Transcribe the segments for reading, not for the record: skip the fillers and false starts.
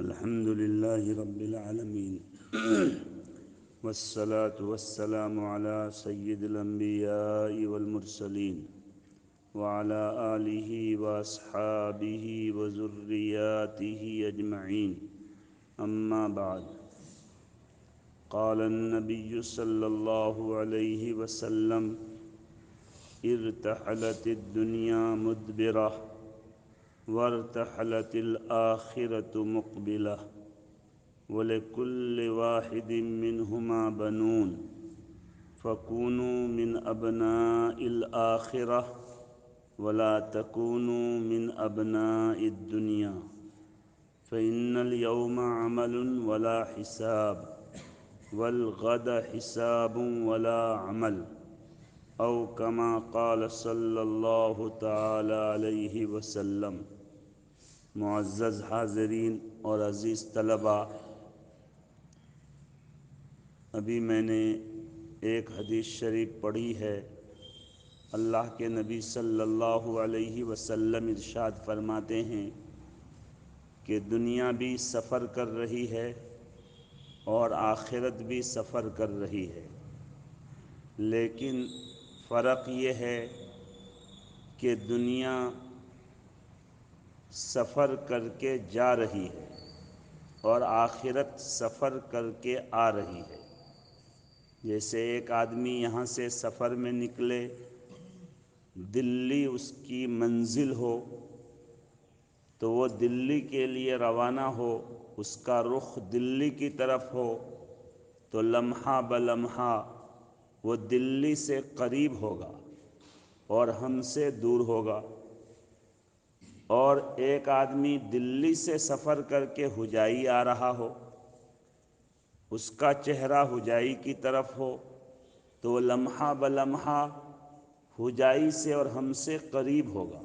الحمد لله رب العالمين والصلاة والسلام على سيد الأنبياء والمرسلين وعلى آله وأصحابه وذرياته أجمعين أما بعد. قال النبي صلى الله عليه وسلم: ارتحلت الدنيا مدبرة وارتحلت الآخرة مقبلة ولكل واحد منهما بنون فكونوا من أبناء الآخرة ولا تكونوا من أبناء الدنيا فإن اليوم عمل ولا حساب والغد حساب ولا عمل او كما قال صلی اللہ تعالی علیہ وسلم. معزز حاضرین اور عزیز طلباء، ابھی میں نے ایک حدیث شریف پڑھی ہے. اللہ کے نبی صلی اللہ علیہ وسلم ارشاد فرماتے ہیں کہ دنیا بھی سفر کر رہی ہے اور آخرت بھی سفر کر رہی ہے، لیکن فرق یہ ہے کہ دنیا سفر کر کے جا رہی ہے اور آخرت سفر کر کے آ رہی ہے. جیسے ایک آدمی یہاں سے سفر میں نکلے، دلی اس کی منزل ہو تو وہ دلی کے لیے روانہ ہو، اس کا رخ دلی کی طرف ہو تو لمحہ بلمحہ وہ دلی سے قریب ہوگا اور ہم سے دور ہوگا. اور ایک آدمی دلی سے سفر کر کے حجائی آ رہا ہو، اس کا چہرہ حجائی کی طرف ہو تو وہ لمحہ بلمحہ حجائی سے اور ہم سے قریب ہوگا.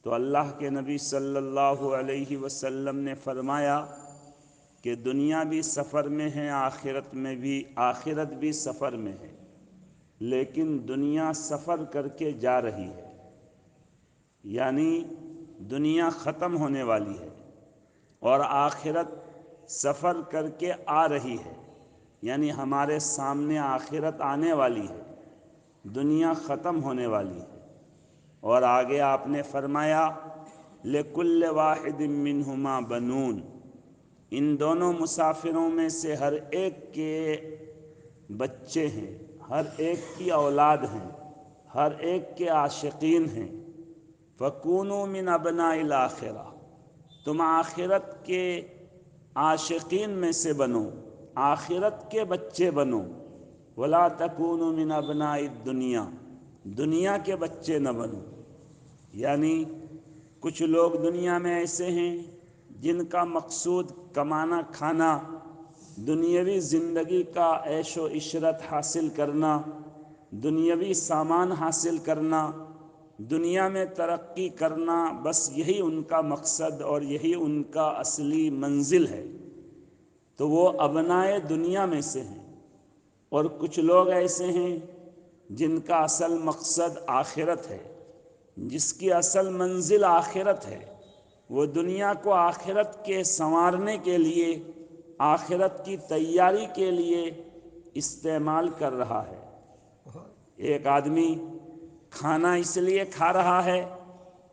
تو اللہ کے نبی صلی اللہ علیہ وسلم نے فرمایا کہ دنیا بھی سفر میں ہے، آخرت بھی سفر میں ہے، لیکن دنیا سفر کر کے جا رہی ہے، یعنی دنیا ختم ہونے والی ہے، اور آخرت سفر کر کے آ رہی ہے، یعنی ہمارے سامنے آخرت آنے والی ہے، دنیا ختم ہونے والی ہے. اور آگے آپ نے فرمایا لِكُلِّ وَاحِدٍ مِّنْهُمَا بَنُونَ، ان دونوں مسافروں میں سے ہر ایک کے بچے ہیں، ہر ایک کی اولاد ہیں، ہر ایک کے عاشقین ہیں. فَكُونُوا مِنْ أَبْنَاءِ الْآخِرَةِ، تم آخرت کے عاشقین میں سے بنو، آخرت کے بچے بنو. وَلَا تَكُونُوا مِنْ أَبْنَاءِ الدُّنْيَا، دنیا کے بچے نہ بنو. یعنی کچھ لوگ دنیا میں ایسے ہیں جن کا مقصود کمانا کھانا، دنیاوی زندگی کا عیش و عشرت حاصل کرنا، دنیاوی سامان حاصل کرنا، دنیا میں ترقی کرنا، بس یہی ان کا مقصد اور یہی ان کا اصلی منزل ہے، تو وہ ابنائے دنیا میں سے ہیں. اور کچھ لوگ ایسے ہیں جن کا اصل مقصد آخرت ہے، جس کی اصل منزل آخرت ہے، وہ دنیا کو آخرت کے سنوارنے کے لیے، آخرت کی تیاری کے لیے استعمال کر رہا ہے. ایک آدمی کھانا اس لیے کھا رہا ہے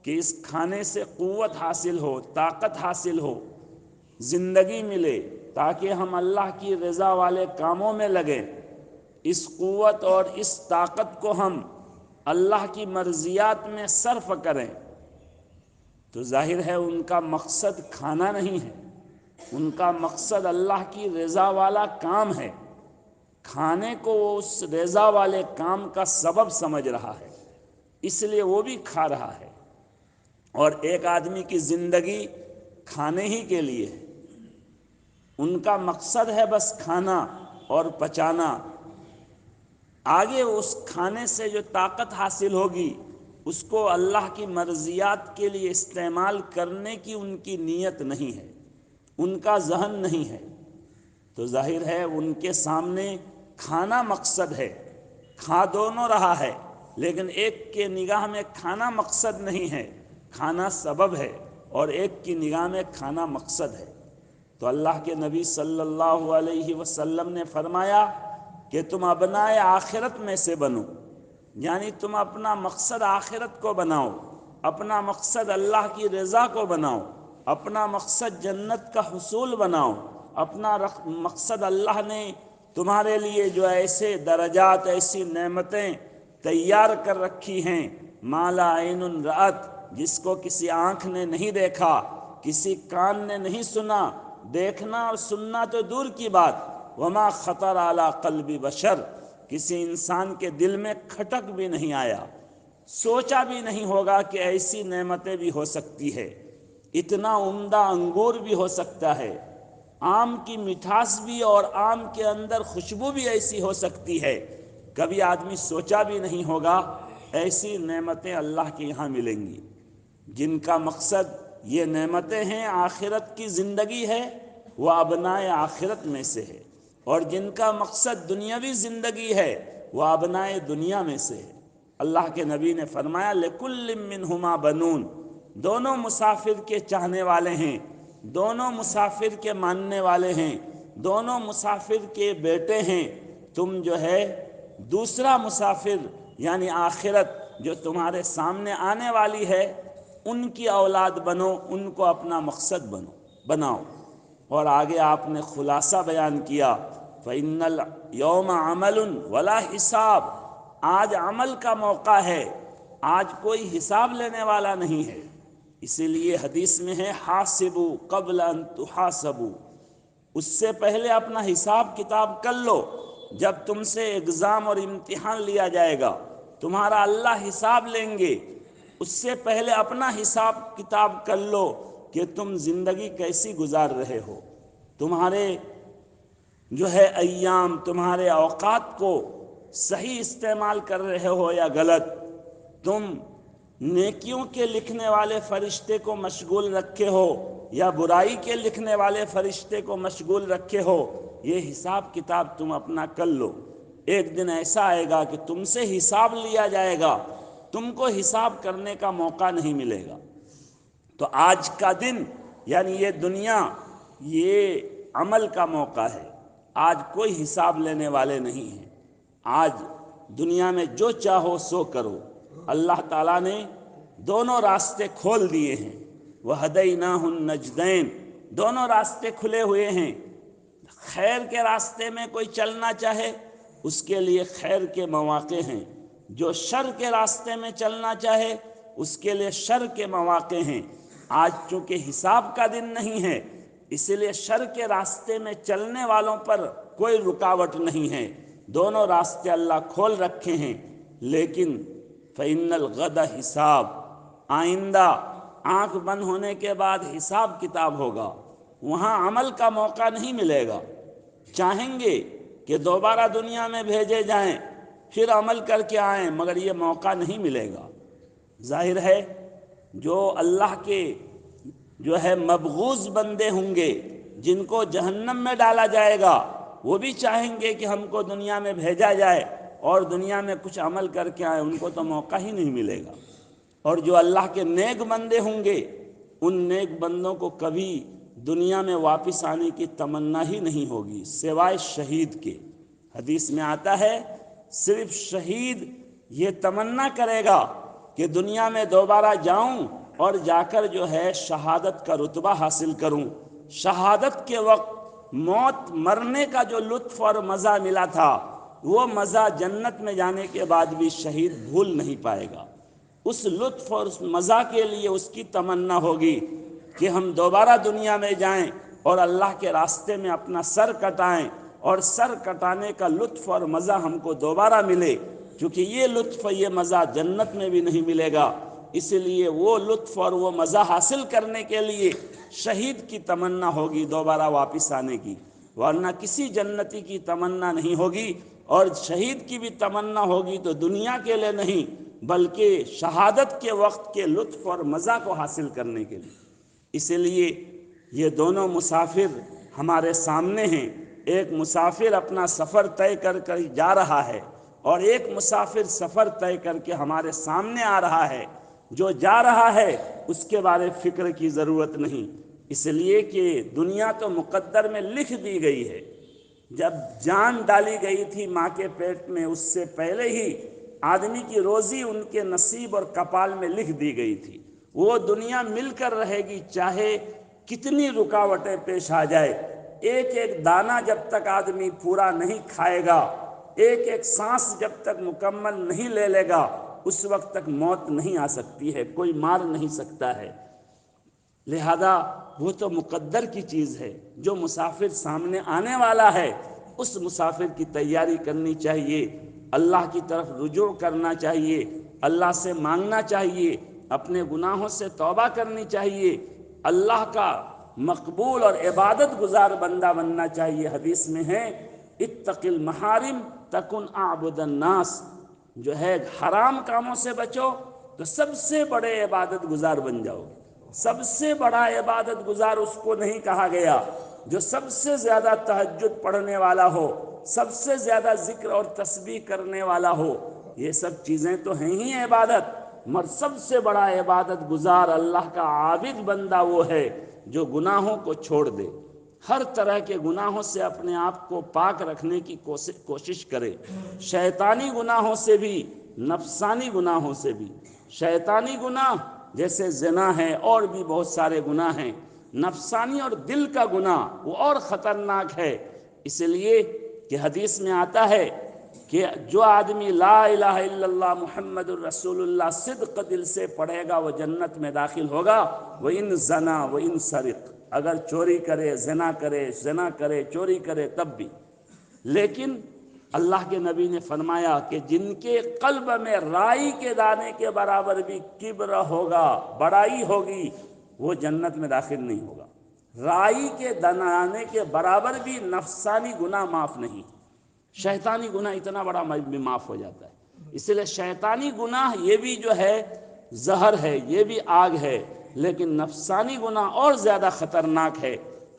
کہ اس کھانے سے قوت حاصل ہو، طاقت حاصل ہو، زندگی ملے، تاکہ ہم اللہ کی رضا والے کاموں میں لگیں. اس قوت اور اس طاقت کو ہم اللہ کی مرضیات میں صرف کریں. تو ظاہر ہے ان کا مقصد کھانا نہیں ہے، ان کا مقصد اللہ کی رضا والا کام ہے. کھانے کو وہ اس رضا والے کام کا سبب سمجھ رہا ہے، اس لیے وہ بھی کھا رہا ہے. اور ایک آدمی کی زندگی کھانے ہی کے لیے ہے، ان کا مقصد ہے بس کھانا اور پچانا. آگے اس کھانے سے جو طاقت حاصل ہوگی اس کو اللہ کی مرضیات کے لیے استعمال کرنے کی ان کی نیت نہیں ہے، ان کا ذہن نہیں ہے. تو ظاہر ہے ان کے سامنے کھانا مقصد ہے، کھا دونوں رہا ہے، لیکن ایک کے نگاہ میں کھانا مقصد نہیں ہے، کھانا سبب ہے. اور ایک کی نگاہ میں کھانا مقصد ہے۔ تو اللہ کے نبی صلی اللہ علیہ وسلم نے فرمایا کہ تم ابنائے آخرت میں سے بنو، یعنی تم اپنا مقصد آخرت کو بناؤ، اپنا مقصد اللہ کی رضا کو بناؤ، اپنا مقصد جنت کا حصول بناؤ، اپنا مقصد اللہ نے تمہارے لیے جو ایسے درجات، ایسی نعمتیں تیار کر رکھی ہیں، ما لا عین رأت، جس کو کسی آنکھ نے نہیں دیکھا، کسی کان نے نہیں سنا، دیکھنا اور سننا تو دور کی بات، وما خطر علی قلب بشر، کسی انسان کے دل میں کھٹک بھی نہیں آیا، سوچا بھی نہیں ہوگا کہ ایسی نعمتیں بھی ہو سکتی ہے، اتنا عمدہ انگور بھی ہو سکتا ہے، آم کی مٹھاس بھی اور آم کے اندر خوشبو بھی ایسی ہو سکتی ہے، کبھی آدمی سوچا بھی نہیں ہوگا ایسی نعمتیں اللہ کے یہاں ملیں گی۔ جن کا مقصد یہ نعمتیں ہیں، آخرت کی زندگی ہے، وہ ابنائے آخرت میں سے ہے، اور جن کا مقصد دنیاوی زندگی ہے، وہ ابنائے دنیا میں سے ہے۔ اللہ کے نبی نے فرمایا لِكُلٍّ مِّنْهُمَا بَنُونَ، دونوں مسافر کے چاہنے والے ہیں، دونوں مسافر کے ماننے والے ہیں، دونوں مسافر کے بیٹے ہیں۔ تم جو ہے دوسرا مسافر یعنی آخرت جو تمہارے سامنے آنے والی ہے، ان کی اولاد بنو، ان کو اپنا مقصد بناؤ۔ اور آگے آپ نے خلاصہ بیان کیا فَإِنَّ الْيَوْمَ عَمَلٌ وَلَا حِسَاب، آج عمل کا موقع ہے، آج کوئی حساب لینے والا نہیں ہے۔ اسی لیے حدیث میں ہے حاسبوا قبل ان تحاسبوا، اس سے پہلے اپنا حساب کتاب کر لو۔ جب تم سے ایگزام اور امتحان لیا جائے گا، تمہارا اللہ حساب لیں گے، اس سے پہلے اپنا حساب کتاب کر لو کہ تم زندگی کیسی گزار رہے ہو، تمہارے جو ہے ایام، تمہارے اوقات کو صحیح استعمال کر رہے ہو یا غلط، تم نیکیوں کے لکھنے والے فرشتے کو مشغول رکھے ہو یا برائی کے لکھنے والے فرشتے کو مشغول رکھے ہو، یہ حساب کتاب تم اپنا کر لو۔ ایک دن ایسا آئے گا کہ تم سے حساب لیا جائے گا، تم کو حساب کرنے کا موقع نہیں ملے گا۔ تو آج کا دن یعنی یہ دنیا، یہ عمل کا موقع ہے، آج کوئی حساب لینے والے نہیں ہیں۔ آج دنیا میں جو چاہو سو کرو، اللہ تعالیٰ نے دونوں راستے کھول دیے ہیں، وَهَدَيْنَاهُ النَّجْدَيْنِ، دونوں راستے کھلے ہوئے ہیں۔ خیر کے راستے میں کوئی چلنا چاہے اس کے لیے خیر کے مواقع ہیں، جو شر کے راستے میں چلنا چاہے اس کے لیے شر کے مواقع ہیں۔ آج چونکہ حساب کا دن نہیں ہے، اس لیے شر کے راستے میں چلنے والوں پر کوئی رکاوٹ نہیں ہے، دونوں راستے اللہ کھول رکھے ہیں۔ لیکن فَإِنَّ الْغَدَ حساب، آئندہ آنکھ بند ہونے کے بعد حساب کتاب ہوگا، وہاں عمل کا موقع نہیں ملے گا۔ چاہیں گے کہ دوبارہ دنیا میں بھیجے جائیں، پھر عمل کر کے آئیں، مگر یہ موقع نہیں ملے گا۔ ظاہر ہے جو اللہ کے جو ہے مبغوض بندے ہوں گے، جن کو جہنم میں ڈالا جائے گا، وہ بھی چاہیں گے کہ ہم کو دنیا میں بھیجا جائے اور دنیا میں کچھ عمل کر کے آئیں، ان کو تو موقع ہی نہیں ملے گا۔ اور جو اللہ کے نیک بندے ہوں گے، ان نیک بندوں کو کبھی دنیا میں واپس آنے کی تمنا ہی نہیں ہوگی سوائے شہید کے۔ حدیث میں آتا ہے صرف شہید یہ تمنا کرے گا کہ دنیا میں دوبارہ جاؤں اور جا کر جو ہے شہادت کا رتبہ حاصل کروں۔ شہادت کے وقت موت مرنے کا جو لطف اور مزہ ملا تھا، وہ مزہ جنت میں جانے کے بعد بھی شہید بھول نہیں پائے گا۔ اس لطف اور اس مزہ کے لیے اس کی تمنا ہوگی کہ ہم دوبارہ دنیا میں جائیں اور اللہ کے راستے میں اپنا سر کٹائیں، اور سر کٹانے کا لطف اور مزہ ہم کو دوبارہ ملے، کیونکہ یہ لطف یہ مزہ جنت میں بھی نہیں ملے گا۔ اس لیے وہ لطف اور وہ مزہ حاصل کرنے کے لیے شہید کی تمنا ہوگی دوبارہ واپس آنے کی، ورنہ کسی جنتی کی تمنا نہیں ہوگی۔ اور شہید کی بھی تمنا ہوگی تو دنیا کے لیے نہیں، بلکہ شہادت کے وقت کے لطف اور مزہ کو حاصل کرنے کے لیے۔ اس لیے یہ دونوں مسافر ہمارے سامنے ہیں۔ ایک مسافر اپنا سفر طے کر کر جا رہا ہے، اور ایک مسافر سفر طے کر کے ہمارے سامنے آ رہا ہے۔ جو جا رہا ہے اس کے بارے فکر کی ضرورت نہیں، اس لیے کہ دنیا تو مقدر میں لکھ دی گئی ہے۔ جب جان ڈالی گئی تھی ماں کے پیٹ میں، اس سے پہلے ہی آدمی کی روزی ان کے نصیب اور کپال میں لکھ دی گئی تھی۔ وہ دنیا مل کر رہے گی، چاہے کتنی رکاوٹیں پیش آ جائے۔ ایک ایک دانہ جب تک آدمی پورا نہیں کھائے گا، ایک ایک سانس جب تک مکمل نہیں لے لے گا، اس وقت تک موت نہیں آ سکتی ہے، کوئی مار نہیں سکتا ہے۔ لہذا وہ تو مقدر کی چیز ہے۔ جو مسافر سامنے آنے والا ہے، اس مسافر کی تیاری کرنی چاہیے، اللہ کی طرف رجوع کرنا چاہیے، اللہ سے مانگنا چاہیے، اپنے گناہوں سے توبہ کرنی چاہیے، اللہ کا مقبول اور عبادت گزار بندہ بننا چاہیے۔ حدیث میں ہے اتق المحارم تکن اعبد الناس، جو ہے حرام کاموں سے بچو تو سب سے بڑے عبادت گزار بن جاؤ۔ سب سے بڑا عبادت گزار اس کو نہیں کہا گیا جو سب سے زیادہ تہجد پڑھنے والا ہو، سب سے زیادہ ذکر اور تسبیح کرنے والا ہو۔ یہ سب چیزیں تو ہیں ہی عبادت، مگر سب سے بڑا عبادت گزار اللہ کا عابد بندہ وہ ہے جو گناہوں کو چھوڑ دے، ہر طرح کے گناہوں سے اپنے آپ کو پاک رکھنے کی کوشش کرے، شیطانی گناہوں سے بھی، نفسانی گناہوں سے بھی۔ شیطانی گناہ جیسے زنا ہے، اور بھی بہت سارے گناہ ہیں۔ نفسانی اور دل کا گناہ وہ اور خطرناک ہے، اس لیے کہ حدیث میں آتا ہے کہ جو آدمی لا الہ الا اللہ محمد الرسول اللہ صدق دل سے پڑھے گا وہ جنت میں داخل ہوگا۔ وَإِن زنا وَإِن سرق، اگر چوری کرے، زنا کرے چوری کرے تب بھی۔ لیکن اللہ کے نبی نے فرمایا کہ جن کے قلب میں رائی کے دانے کے برابر بھی کبر ہوگا، بڑائی ہوگی، وہ جنت میں داخل نہیں ہوگا۔ رائی کے دانے کے برابر بھی نفسانی گناہ معاف نہیں، شیطانی گناہ اتنا بڑا بھی معاف ہو جاتا ہے۔ اس لیے شیطانی گناہ یہ بھی جو ہے زہر ہے، یہ بھی آگ ہے، لیکن نفسانی گناہ اور زیادہ خطرناک ہے۔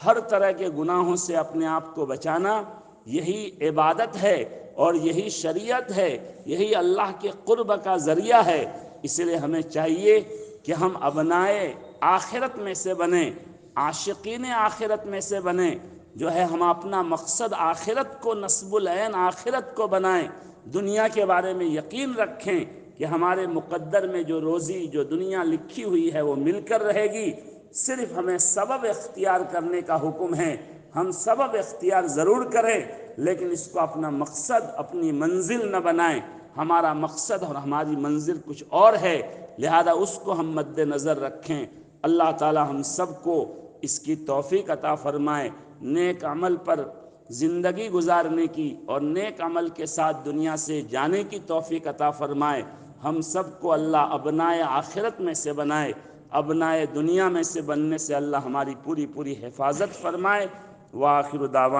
ہر طرح کے گناہوں سے اپنے آپ کو بچانا یہی عبادت ہے، اور یہی شریعت ہے، یہی اللہ کے قرب کا ذریعہ ہے۔ اس لیے ہمیں چاہیے کہ ہم ابنائے آخرت میں سے بنیں، عاشقین آخرت میں سے بنیں، جو ہے ہم اپنا مقصد آخرت کو، نصب العین آخرت کو بنائیں، دنیا کے بارے میں یقین رکھیں کہ ہمارے مقدر میں جو روزی، جو دنیا لکھی ہوئی ہے وہ مل کر رہے گی۔ صرف ہمیں سبب اختیار کرنے کا حکم ہے، ہم سبب اختیار ضرور کریں، لیکن اس کو اپنا مقصد، اپنی منزل نہ بنائیں۔ ہمارا مقصد اور ہماری منزل کچھ اور ہے، لہذا اس کو ہم مد نظر رکھیں۔ اللہ تعالی ہم سب کو اس کی توفیق عطا فرمائے، نیک عمل پر زندگی گزارنے کی اور نیک عمل کے ساتھ دنیا سے جانے کی توفیق عطا فرمائے۔ ہم سب کو اللہ ابنائے آخرت میں سے بنائے، ابنائے دنیا میں سے بننے سے اللہ ہماری پوری حفاظت فرمائے۔ وآخر دعوانا